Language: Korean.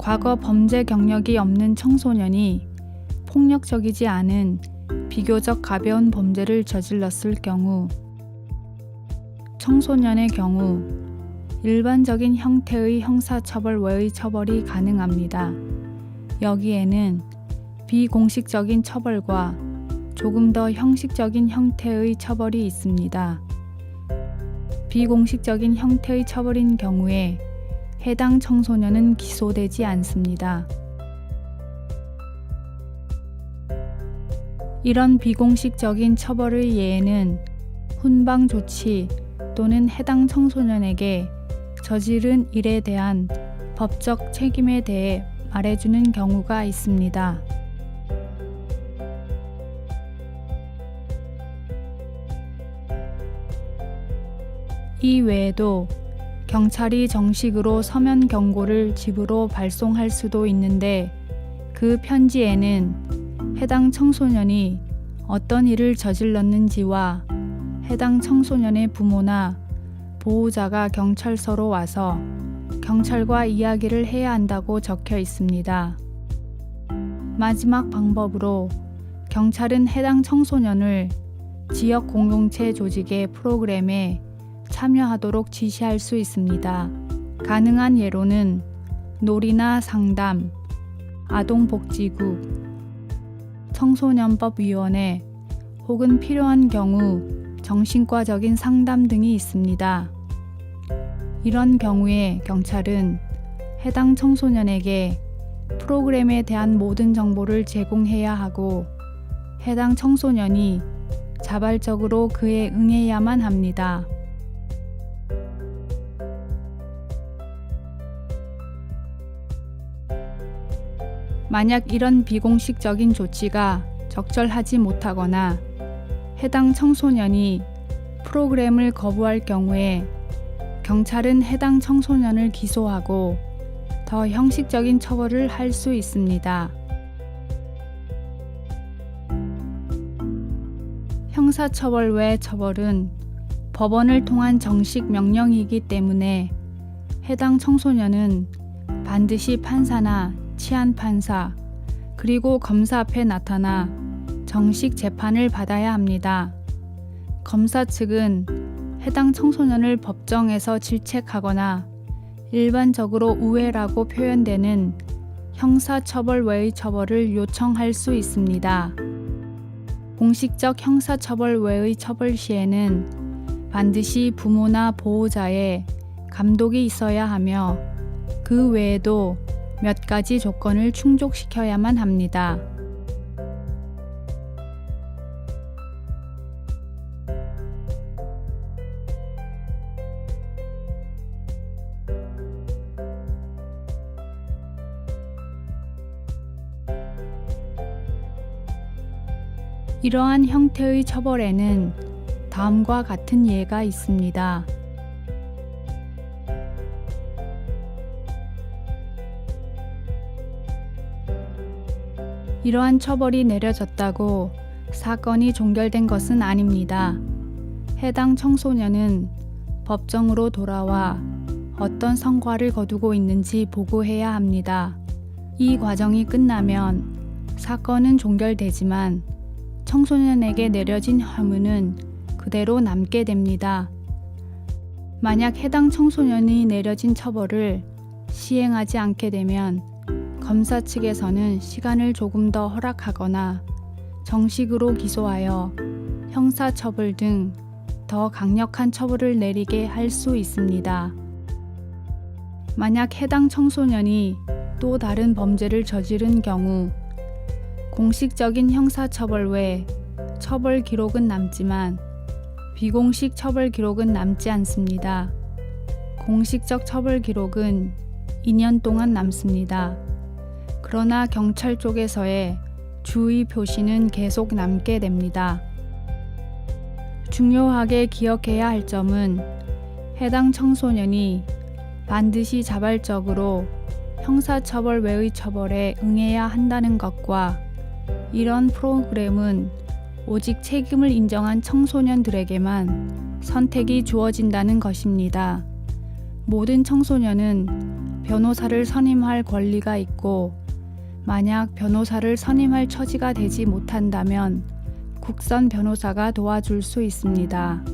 과거 범죄 경력이 없는 청소년이 폭력적이지 않은 비교적 가벼운 범죄를 저질렀을 경우, 청소년의 경우 일반적인 형태의 형사처벌 외의 처벌이 가능합니다. 여기에는 비공식적인 처벌과 조금 더 형식적인 형태의 처벌이 있습니다. 비공식적인 형태의 처벌인 경우에 해당 청소년은 기소되지 않습니다. 이런 비공식적인 처벌의 예에는 훈방 조치 또는 해당 청소년에게 저지른 일에 대한 법적 책임에 대해 말해주는 경우가 있습니다. 이 외에도 경찰이 정식으로 서면 경고를 집으로 발송할 수도 있는데, 그 편지에는 해당 청소년이 어떤 일을 저질렀는지와 해당 청소년의 부모나 보호자가 경찰서로 와서 경찰과 이야기를 해야 한다고 적혀 있습니다. 마지막 방법으로 경찰은 해당 청소년을 지역 공동체 조직의 프로그램에 참여하도록 지시할 수 있습니다. 가능한 예로는 놀이나 상담, 아동복지국, 청소년법위원회 혹은 필요한 경우 정신과적인 상담 등이 있습니다. 이런 경우에 경찰은 해당 청소년에게 프로그램에 대한 모든 정보를 제공해야 하고, 해당 청소년이 자발적으로 그에 응해야만 합니다. 만약 이런 비공식적인 조치가 적절하지 못하거나 해당 청소년이 프로그램을 거부할 경우에 경찰은 해당 청소년을 기소하고 더 형식적인 처벌을 할 수 있습니다. 형사처벌 외 처벌은 법원을 통한 정식 명령이기 때문에 해당 청소년은 반드시 판사나 치안판사 그리고 검사 앞에 나타나 정식 재판을 받아야 합니다. 검사 측은 해당 청소년을 법정에서 질책하거나 일반적으로 우회라고 표현되는 형사처벌 외의 처벌을 요청할 수 있습니다. 공식적 형사처벌 외의 처벌 시에는 반드시 부모나 보호자의 감독이 있어야 하며, 그 외에도 몇 가지 조건을 충족시켜야만 합니다. 이러한 형태의 처벌에는 다음과 같은 예가 있습니다. 이러한 처벌이 내려졌다고 사건이 종결된 것은 아닙니다. 해당 청소년은 법정으로 돌아와 어떤 성과를 거두고 있는지 보고해야 합니다. 이 과정이 끝나면 사건은 종결되지만 청소년에게 내려진 혐의는 그대로 남게 됩니다. 만약 해당 청소년이 내려진 처벌을 시행하지 않게 되면 검사 측에서는 시간을 조금 더 허락하거나 정식으로 기소하여 형사처벌 등 더 강력한 처벌을 내리게 할 수 있습니다. 만약 해당 청소년이 또 다른 범죄를 저지른 경우 공식적인 형사처벌 외 처벌 기록은 남지만 비공식 처벌 기록은 남지 않습니다. 공식적 처벌 기록은 2년 동안 남습니다. 그러나 경찰 쪽에서의 주의 표시는 계속 남게 됩니다. 중요하게 기억해야 할 점은 해당 청소년이 반드시 자발적으로 형사처벌 외의 처벌에 응해야 한다는 것과, 이런 프로그램은 오직 책임을 인정한 청소년들에게만 선택이 주어진다는 것입니다. 모든 청소년은 변호사를 선임할 권리가 있고, 만약 변호사를 선임할 처지가 되지 못한다면 국선 변호사가 도와줄 수 있습니다.